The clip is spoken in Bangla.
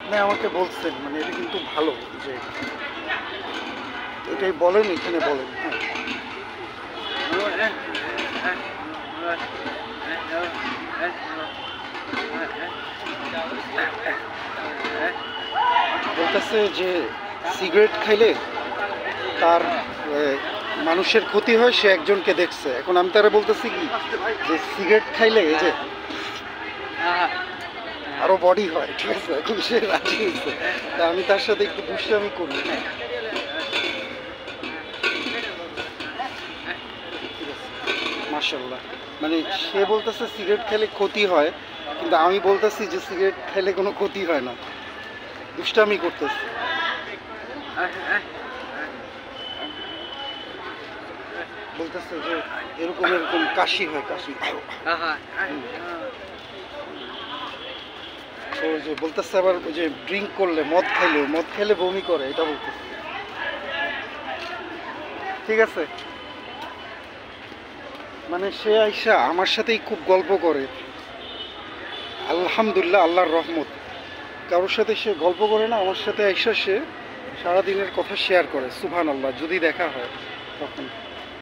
আপনি আমাকে বলছেন মানে এটা কিন্তু ভালো যে এটাই বলেন, এখানে বলেন। হ্যাঁ, বলতেছে যে সিগারেট খাইলে তার মানুষের ক্ষতি হয়, সে একজনকে দেখছে। এখন আমি তারা বলতেছি কি যে সিগারেট খাইলে এই যে আরো বডি হয়, ঠিক আছে? এখন সে রাজি হয়েছে, তা আমি তার সাথে একটু দুষ্টামি করি। মাশাল্লাহ, মানে সে বলতেছে সিগারেট খেলে ক্ষতি হয়, কিন্তু আমি বলতেছি যে সিগারেট খেলে কোনো ক্ষতি হয় না, দুষ্টামি করতেছি। বলতেছে যে এরকম এরকম কাশি হয়, কাশি। তো যে বলতেছে আবার ওই যে ড্রিঙ্ক করলে, মদ খাইলে বমি করে, এটা বলতেছে। ঠিক আছে, মানে সে আইসা আমার সাথেই খুব গল্প করে। আলহামদুলিল্লাহ, আল্লাহর রহমত। কারোর সাথে সে গল্প করে না, আমার সাথে আইসা সে সারাদিনের কথা শেয়ার করে। সুবহানাল্লাহ, যদি দেখা হয় তখন।